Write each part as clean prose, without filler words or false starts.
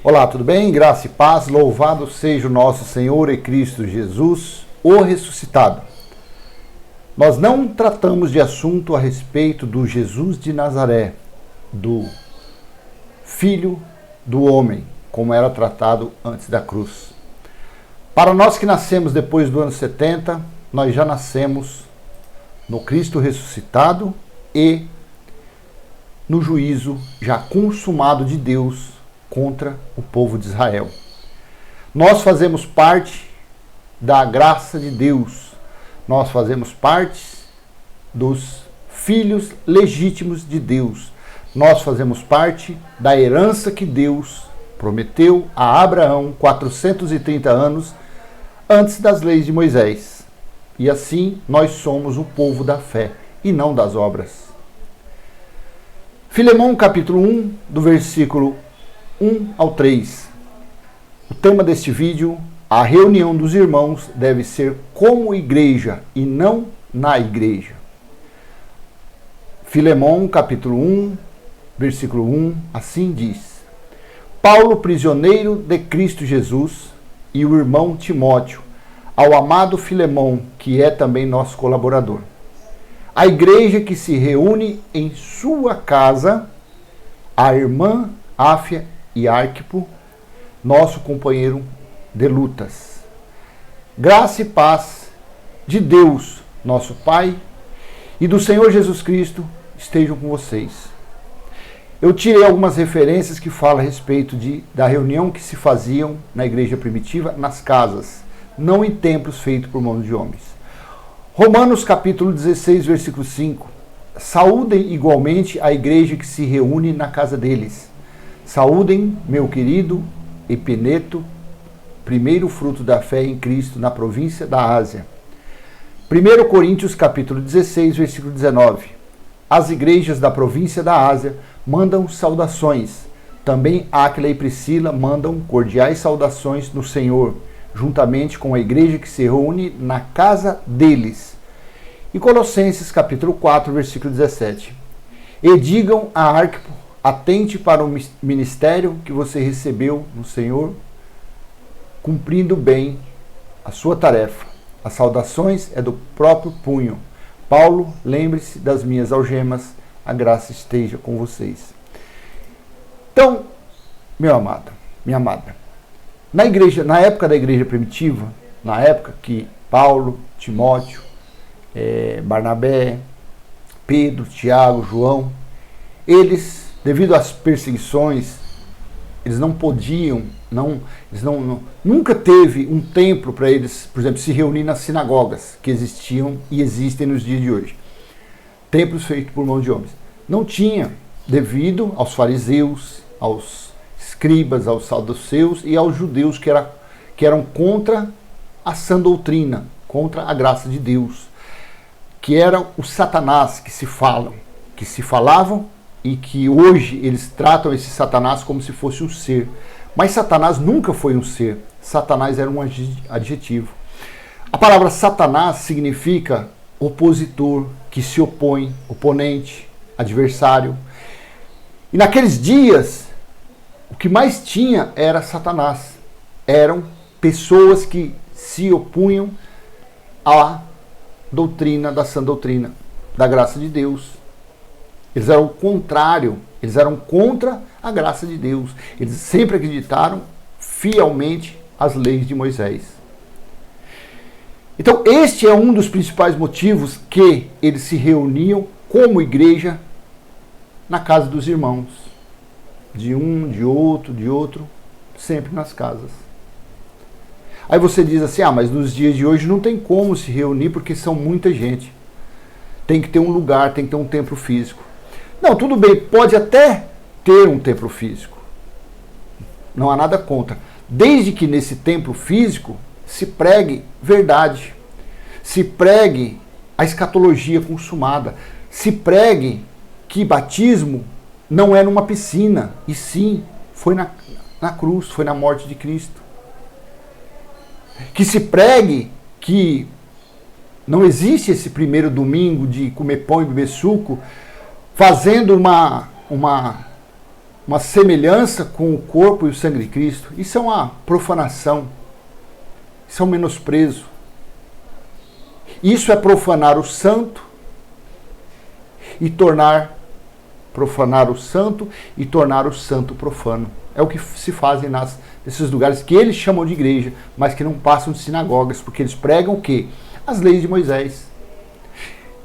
Olá, tudo bem? Graça e paz, louvado seja o nosso Senhor e Cristo Jesus, o ressuscitado. Nós não tratamos de assunto a respeito do Jesus de Nazaré, do Filho do Homem, como era tratado antes da cruz. Para nós que nascemos depois do ano 70, nós já nascemos no Cristo ressuscitado e no juízo já consumado de Deus contra o povo de Israel. Nós fazemos parte da graça de Deus. Nós fazemos parte dos filhos legítimos de Deus. Nós fazemos parte da herança que Deus prometeu a Abraão 430 anos antes das leis de Moisés. E assim nós somos o povo da fé e não das obras. Filemão capítulo 1, do versículo 1 ao 3. O tema deste vídeo: a reunião dos irmãos deve ser como igreja e não na igreja. Filemão capítulo 1, versículo 1, assim diz: Paulo, prisioneiro de Cristo Jesus, e o irmão Timóteo, ao amado Filemão, que é também nosso colaborador. A igreja que se reúne em sua casa, a irmã Áfia e Arquipo, nosso companheiro de lutas. Graça e paz de Deus, nosso Pai, e do Senhor Jesus Cristo estejam com vocês. Eu tirei algumas referências que falam a respeito da reunião que se faziam na igreja primitiva nas casas, não em templos feitos por mãos de homens. Romanos capítulo 16, versículo 5. Saúdem igualmente a igreja que se reúne na casa deles. Saúdem meu querido Epineto, primeiro fruto da fé em Cristo na província da Ásia. 1 Coríntios capítulo 16, versículo 19. As igrejas da província da Ásia mandam saudações. Também Áquila e Priscila mandam cordiais saudações no Senhor, juntamente com a igreja que se reúne na casa deles. E Colossenses capítulo 4, versículo 17. E digam a Arquipo: atente para o ministério que você recebeu no Senhor, cumprindo bem a sua tarefa. As saudações é do próprio punho. Paulo, lembre-se das minhas algemas, a graça esteja com vocês. Então, meu amado, minha amada, na época da igreja primitiva, na época que Paulo, Timóteo, Barnabé, Pedro, Tiago, João, eles, devido às perseguições, eles não podiam, nunca teve um templo para eles, por exemplo, se reunir nas sinagogas que existiam e existem nos dias de hoje. Templos feitos por mão de homens. Não tinha, devido aos fariseus, aos escribas, aos saduceus e aos judeus que eram contra a sã doutrina, contra a graça de Deus, que era o Satanás que se falavam, e que hoje eles tratam esse Satanás como se fosse um ser. Mas Satanás nunca foi um ser. Satanás era um adjetivo. A palavra Satanás significa opositor, que se opõe, oponente, adversário. E naqueles dias, o que mais tinha era Satanás. Eram pessoas que se opunham à doutrina, da sã doutrina, da graça de Deus. Eles eram o contrário, eles eram contra a graça de Deus. Eles sempre acreditaram fielmente às leis de Moisés. Então, este é um dos principais motivos que eles se reuniam como igreja na casa dos irmãos. De um, de outro, sempre nas casas. Aí você diz assim: mas nos dias de hoje não tem como se reunir porque são muita gente. Tem que ter um lugar, tem que ter um templo físico. Não, tudo bem, pode até ter um templo físico. Não há nada contra. Desde que nesse templo físico se pregue verdade. Se pregue a escatologia consumada. Se pregue que batismo não é numa piscina, e sim foi na cruz, foi na morte de Cristo. Que se pregue que não existe esse primeiro domingo de comer pão e beber suco, fazendo uma uma semelhança com o corpo e o sangue de Cristo, isso é uma profanação, isso é um menosprezo. Isso é profanar o santo e profanar o santo e tornar o santo profano. É o que se fazem nesses lugares que eles chamam de igreja, mas que não passam de sinagogas, porque eles pregam o quê? As leis de Moisés.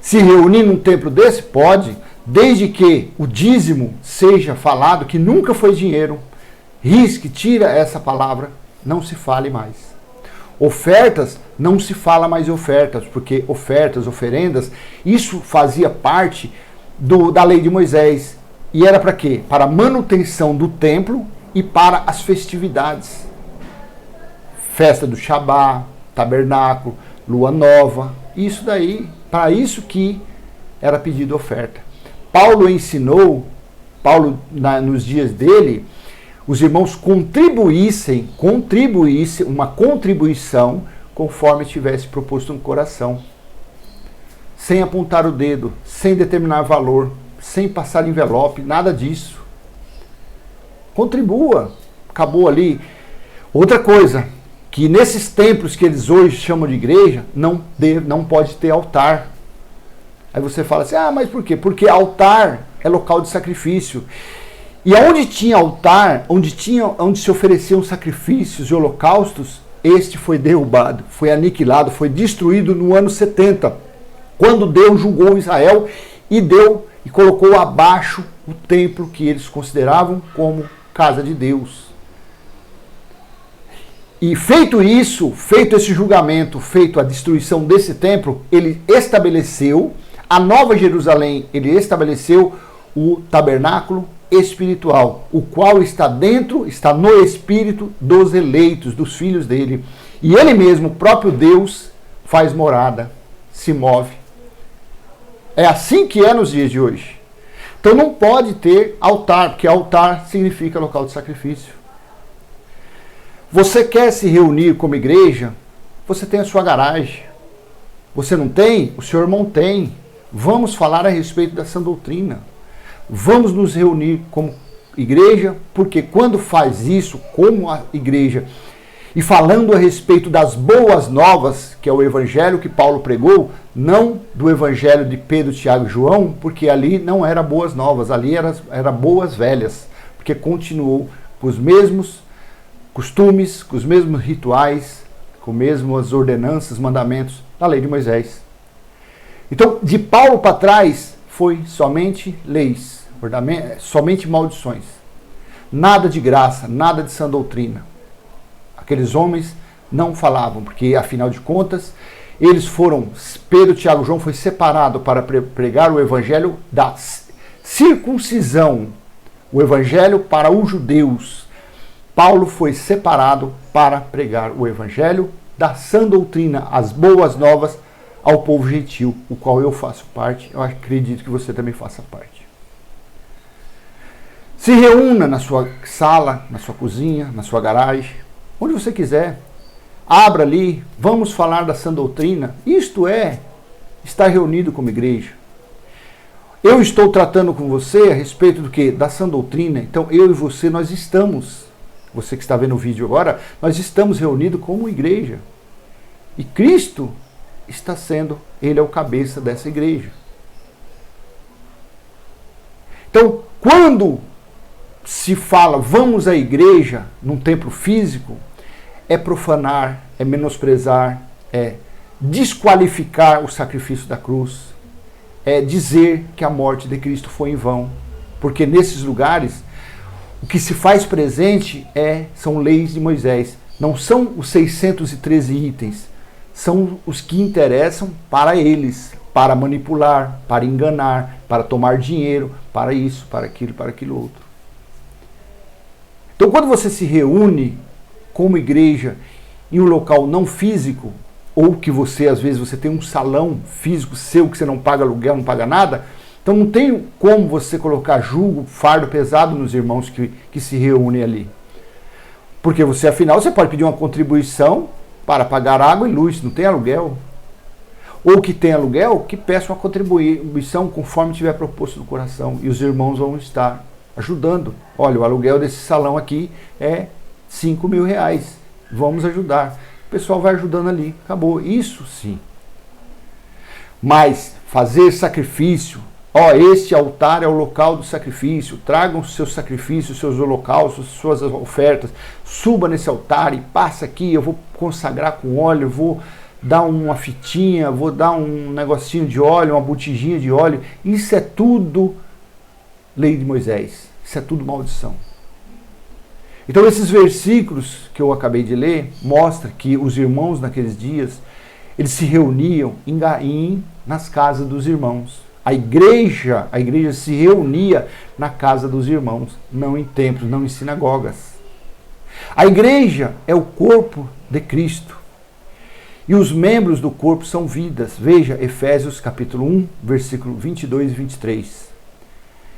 Se reunir num templo desse? Pode, desde que o dízimo seja falado, que nunca foi dinheiro. Risque, tira essa palavra, não se fale mais. Ofertas, não se fala mais em ofertas, porque ofertas, oferendas, isso fazia parte da lei de Moisés. E era para quê? Para a manutenção do templo e para as festividades. Festa do Shabá, tabernáculo, lua nova, isso daí, para isso que era pedido oferta. Paulo ensinou, nos dias dele, os irmãos contribuíssem uma contribuição conforme tivesse proposto no coração, sem apontar o dedo, sem determinar valor, sem passar envelope, nada disso. Contribua, acabou ali. Outra coisa, que nesses templos que eles hoje chamam de igreja, não pode ter altar. Aí você fala assim, mas por quê? Porque altar é local de sacrifício. E onde tinha altar, onde se ofereciam sacrifícios e holocaustos, este foi derrubado, foi aniquilado, foi destruído no ano 70, quando Deus julgou Israel e colocou abaixo o templo que eles consideravam como casa de Deus. E feito esse julgamento, feito a destruição desse templo, ele estabeleceu a Nova Jerusalém, ele estabeleceu o tabernáculo espiritual, o qual está no espírito dos eleitos, dos filhos dele. E ele mesmo, o próprio Deus, faz morada, se move. É assim que é nos dias de hoje. Então não pode ter altar, porque altar significa local de sacrifício. Você quer se reunir como igreja? Você tem a sua garagem. Você não tem? O seu irmão tem. Vamos falar a respeito da sã doutrina. Vamos nos reunir como igreja, porque quando faz isso como a igreja, e falando a respeito das boas novas, que é o evangelho que Paulo pregou, não do evangelho de Pedro, Tiago e João, porque ali não era boas novas, ali era boas velhas, porque continuou com os mesmos costumes, com os mesmos rituais, com as mesmas ordenanças, mandamentos da lei de Moisés. Então, de Paulo para trás, foi somente leis, somente maldições. Nada de graça, nada de sã doutrina. Aqueles homens não falavam, porque, afinal de contas, Pedro, Tiago e João foi separado para pregar o evangelho da circuncisão, o evangelho para os judeus. Paulo foi separado para pregar o evangelho da sã doutrina, as boas novas ao povo gentil, o qual eu faço parte, eu acredito que você também faça parte. Se reúna na sua sala, na sua cozinha, na sua garagem, onde você quiser. Abra ali, vamos falar da sã doutrina. Isto é estar reunido como igreja. Eu estou tratando com você a respeito do quê? Da sã doutrina. Então eu e você, nós estamos, você que está vendo o vídeo agora, nós estamos reunidos como igreja. E Cristo está sendo, ele é o cabeça dessa igreja. Então, quando se fala vamos à igreja num templo físico, é profanar, é menosprezar, é desqualificar o sacrifício da cruz, é dizer que a morte de Cristo foi em vão, porque nesses lugares o que se faz presente são leis de Moisés, não são os 613 itens, são os que interessam para eles, para manipular, para enganar, para tomar dinheiro, para isso, para aquilo outro. Então, quando você se reúne como igreja em um local não físico, ou que você, às vezes, você tem um salão físico seu que você não paga aluguel, não paga nada, então não tem como você colocar julgo, fardo pesado nos irmãos que se reúnem ali. Porque você, afinal, você pode pedir uma contribuição para pagar água e luz, não tem aluguel. Ou que tem aluguel, que peça uma contribuição conforme tiver proposto no coração, e os irmãos vão estar ajudando. Olha, o aluguel desse salão aqui é 5 mil reais. Vamos ajudar. O pessoal vai ajudando ali. Acabou. Isso sim. Mas fazer sacrifício. Este altar é o local do sacrifício. Tragam os seus sacrifícios, seus holocaustos, suas ofertas. Suba nesse altar e passa aqui. Eu vou consagrar com óleo, vou dar uma fitinha, vou dar um negocinho de óleo, uma botijinha de óleo. Isso é tudo lei de Moisés. Isso é tudo maldição. Então esses versículos que eu acabei de ler mostram que os irmãos naqueles dias, eles se reuniam nas casas dos irmãos. A igreja se reunia na casa dos irmãos, não em templos, não em sinagogas. A igreja é o corpo de Cristo. E os membros do corpo são vidas. Veja Efésios capítulo 1, versículo 22 e 23.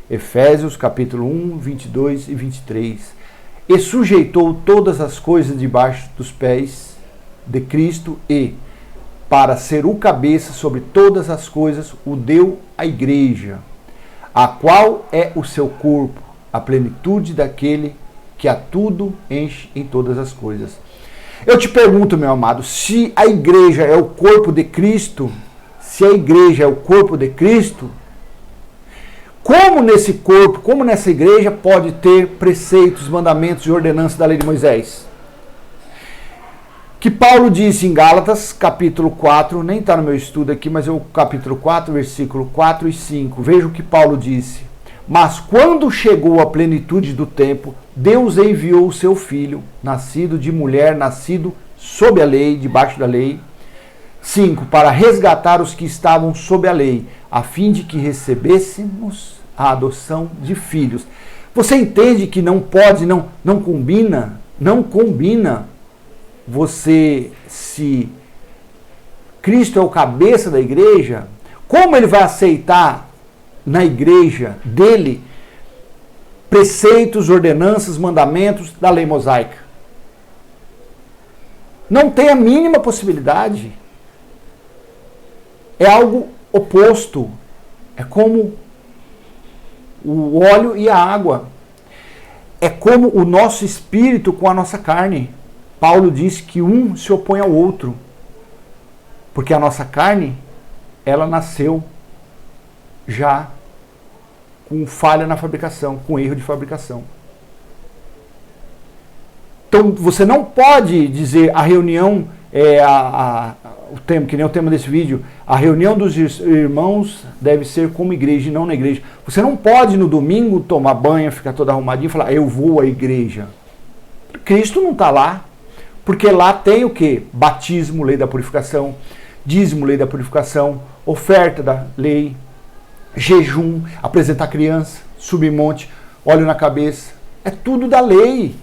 Efésios capítulo 1, 22 e 23. E sujeitou todas as coisas debaixo dos pés de Cristo e, para ser o cabeça sobre todas as coisas, o deu à igreja, a qual é o seu corpo, a plenitude daquele que a tudo enche em todas as coisas. Eu te pergunto, meu amado, se a igreja é o corpo de Cristo, como nesse corpo, como nessa igreja pode ter preceitos, mandamentos e ordenanças da lei de Moisés? Que Paulo disse em Gálatas, capítulo 4, nem está no meu estudo aqui, mas é o capítulo 4, versículo 4 e 5. Veja o que Paulo disse. Mas quando chegou a plenitude do tempo, Deus enviou o seu filho, nascido de mulher, nascido sob a lei, debaixo da lei. 5. Para resgatar os que estavam sob a lei, a fim de que recebêssemos a adoção de filhos. Você entende que não pode, não combina você, se Cristo é o cabeça da igreja, como ele vai aceitar na igreja dele preceitos, ordenanças, mandamentos da lei mosaica? Não tem a mínima possibilidade. É algo oposto. É como o óleo e a água. É como o nosso espírito com a nossa carne. Paulo diz que um se opõe ao outro. Porque a nossa carne, ela nasceu já com falha na fabricação, com erro de fabricação. Então você não pode dizer a reunião, o tema, que nem o tema desse vídeo, a reunião dos irmãos deve ser como igreja e não na igreja. Você não pode no domingo tomar banho, ficar todo arrumadinho e falar, eu vou à igreja. Cristo não está lá. Porque lá tem o quê? Batismo, lei da purificação, dízimo, lei da purificação, oferta da lei, jejum, apresentar criança, subir monte, óleo na cabeça. É tudo da lei.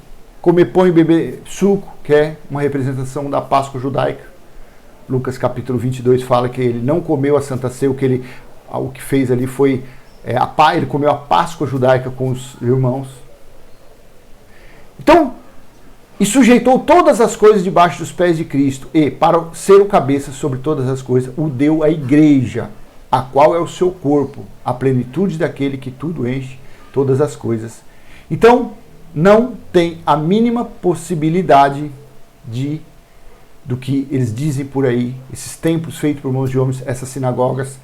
Comer pão e beber suco, que é uma representação da Páscoa judaica. Lucas capítulo 22 fala que ele não comeu a Santa Ceia, o que fez ali foi, ele comeu a Páscoa judaica com os irmãos. Então, e sujeitou todas as coisas debaixo dos pés de Cristo, e, para ser o cabeça sobre todas as coisas, o deu à igreja, a qual é o seu corpo, a plenitude daquele que tudo enche, todas as coisas. Então, não tem a mínima possibilidade do que eles dizem por aí, esses templos feitos por mãos de homens, essas sinagogas,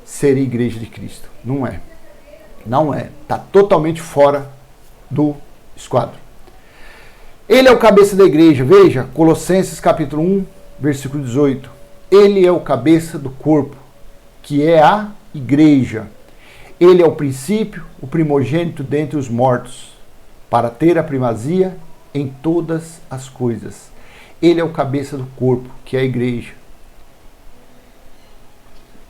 serem igreja de Cristo. Não é. Não é. Está totalmente fora do esquadro. Ele é o cabeça da igreja. Veja, Colossenses capítulo 1, versículo 18. Ele é o cabeça do corpo, que é a igreja. Ele é o princípio, o primogênito dentre os mortos, para ter a primazia em todas as coisas. Ele é o cabeça do corpo, que é a igreja.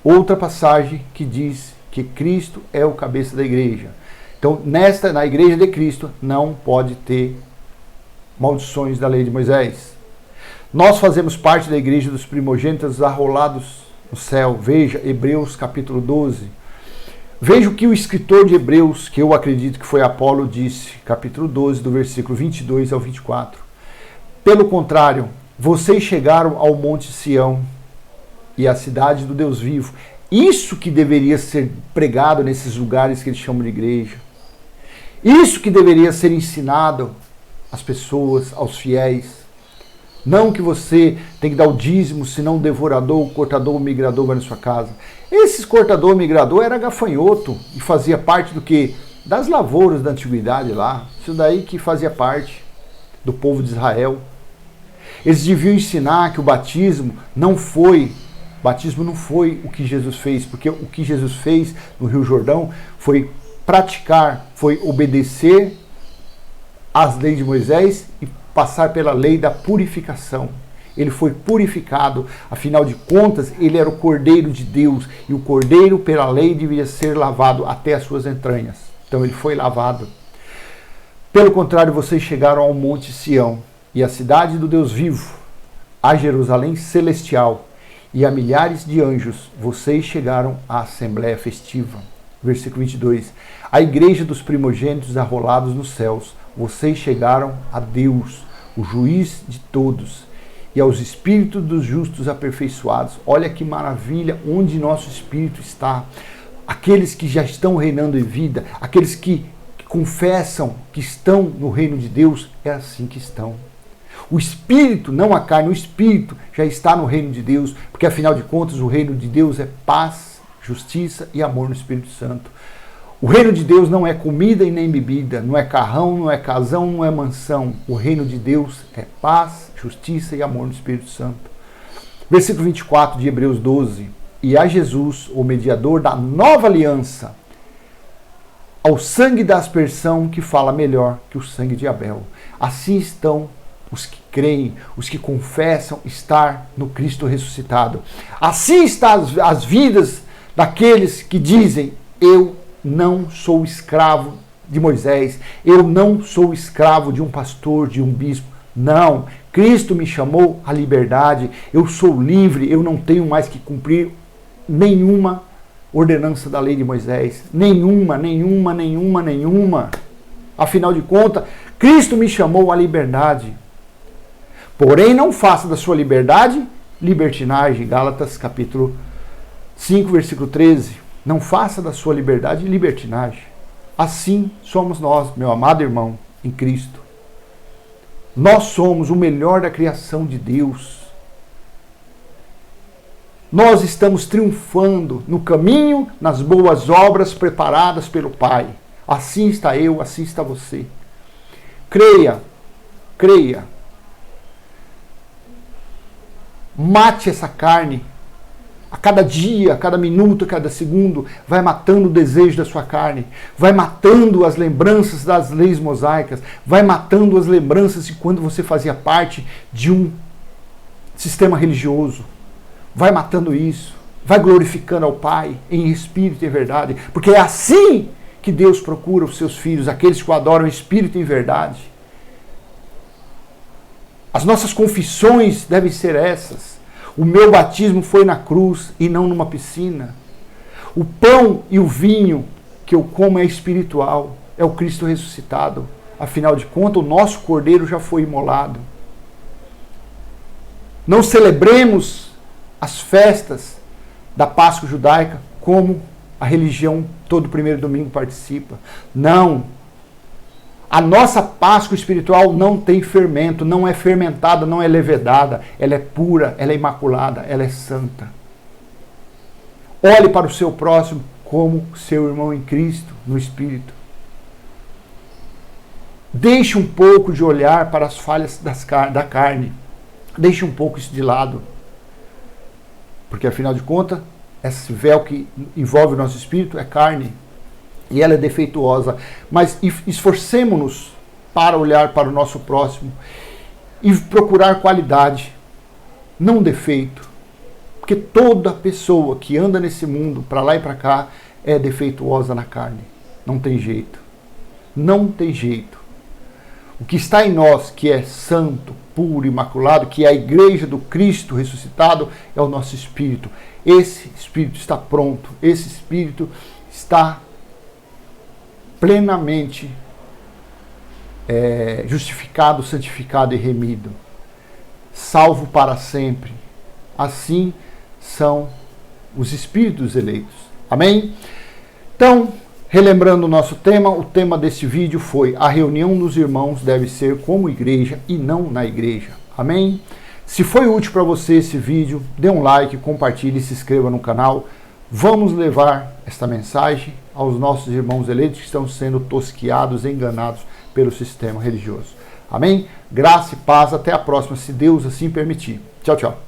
Outra passagem que diz que Cristo é o cabeça da igreja. Então, na igreja de Cristo, não pode ter maldições da lei de Moisés. Nós fazemos parte da igreja dos primogênitos arrolados no céu. Veja, Hebreus capítulo 12. Veja o que o escritor de Hebreus, que eu acredito que foi Apolo, disse, capítulo 12, do versículo 22 ao 24. Pelo contrário, vocês chegaram ao monte Sião e à cidade do Deus vivo. Isso que deveria ser pregado nesses lugares que eles chamam de igreja. Isso que deveria ser ensinado às pessoas, aos fiéis. Não que você tem que dar o dízimo, senão o devorador, o cortador, o migrador vai na sua casa. Esse cortador, migrador era gafanhoto e fazia parte do quê? Das lavouras da antiguidade lá. Isso daí que fazia parte do povo de Israel. Eles deviam ensinar que o batismo não foi o que Jesus fez, porque o que Jesus fez no Rio Jordão foi praticar, foi obedecer às leis de Moisés e passar pela lei da purificação. Ele foi purificado, afinal de contas, ele era o Cordeiro de Deus, e o Cordeiro, pela lei, devia ser lavado até as suas entranhas. Então ele foi lavado. Pelo contrário, vocês chegaram ao Monte Sião, e à cidade do Deus vivo, a Jerusalém celestial, e a milhares de anjos, vocês chegaram à Assembleia Festiva. Versículo 22. A igreja dos primogênitos arrolados nos céus, vocês chegaram a Deus, o juiz de todos, e aos espíritos dos justos aperfeiçoados. Olha que maravilha, onde nosso espírito está. Aqueles que já estão reinando em vida, aqueles que confessam que estão no reino de Deus, é assim que estão. O espírito, não a carne, o espírito já está no reino de Deus, porque afinal de contas o reino de Deus é paz, justiça e amor no Espírito Santo. O reino de Deus não é comida e nem bebida, não é carrão, não é casão, não é mansão. O reino de Deus é paz, justiça e amor no Espírito Santo. Versículo 24 de Hebreus 12. E a Jesus, o mediador da nova aliança, ao sangue da aspersão que fala melhor que o sangue de Abel. Assim estão os que creem, os que confessam estar no Cristo ressuscitado. Assim estão as vidas daqueles que dizem: eu não sou escravo de Moisés, eu não sou escravo de um pastor, de um bispo. Não, Cristo me chamou à liberdade, eu sou livre, eu não tenho mais que cumprir nenhuma ordenança da lei de Moisés. Nenhuma. Afinal de contas, Cristo me chamou à liberdade. Porém, não faça da sua liberdade libertinagem. Gálatas capítulo 5, versículo 13. Não faça da sua liberdade libertinagem. Assim somos nós, meu amado irmão, em Cristo. Nós somos o melhor da criação de Deus. Nós estamos triunfando no caminho, nas boas obras preparadas pelo Pai. Assim está eu, assim está você. Creia. Mate essa carne. A cada dia, a cada minuto, a cada segundo, vai matando o desejo da sua carne, vai matando as lembranças das leis mosaicas, vai matando as lembranças de quando você fazia parte de um sistema religioso. Vai matando isso, vai glorificando ao Pai em espírito e em verdade, porque é assim que Deus procura os seus filhos, aqueles que o adoram em espírito e em verdade. As nossas confissões devem ser essas. O meu batismo foi na cruz e não numa piscina. O pão e o vinho que eu como é espiritual, é o Cristo ressuscitado. Afinal de contas, o nosso cordeiro já foi imolado. Não celebremos as festas da Páscoa judaica como a religião todo primeiro domingo participa. Não. A nossa Páscoa espiritual não tem fermento, não é fermentada, não é levedada. Ela é pura, ela é imaculada, ela é santa. Olhe para o seu próximo como seu irmão em Cristo, no Espírito. Deixe um pouco de olhar para as falhas da carne. Deixe um pouco isso de lado. Porque, afinal de contas, esse véu que envolve o nosso espírito é carne. E ela é defeituosa. Mas esforcemo-nos para olhar para o nosso próximo e procurar qualidade, não defeito. Porque toda pessoa que anda nesse mundo, para lá e para cá, é defeituosa na carne. Não tem jeito. Não tem jeito. O que está em nós, que é santo, puro, imaculado, que é a igreja do Cristo ressuscitado, é o nosso espírito. Esse espírito está pronto. Esse espírito está plenamente justificado, santificado e remido. Salvo para sempre. Assim são os espíritos eleitos. Amém? Então, Relembrando o nosso tema, o tema deste vídeo foi: a reunião dos irmãos deve ser como igreja e não na igreja. Amém? Se foi útil para você esse vídeo, dê um like, compartilhe e se inscreva no canal. Vamos levar esta mensagem aos nossos irmãos eleitos que estão sendo tosquiados, enganados pelo sistema religioso. Amém? Graça e paz, até a próxima, se Deus assim permitir. Tchau, tchau.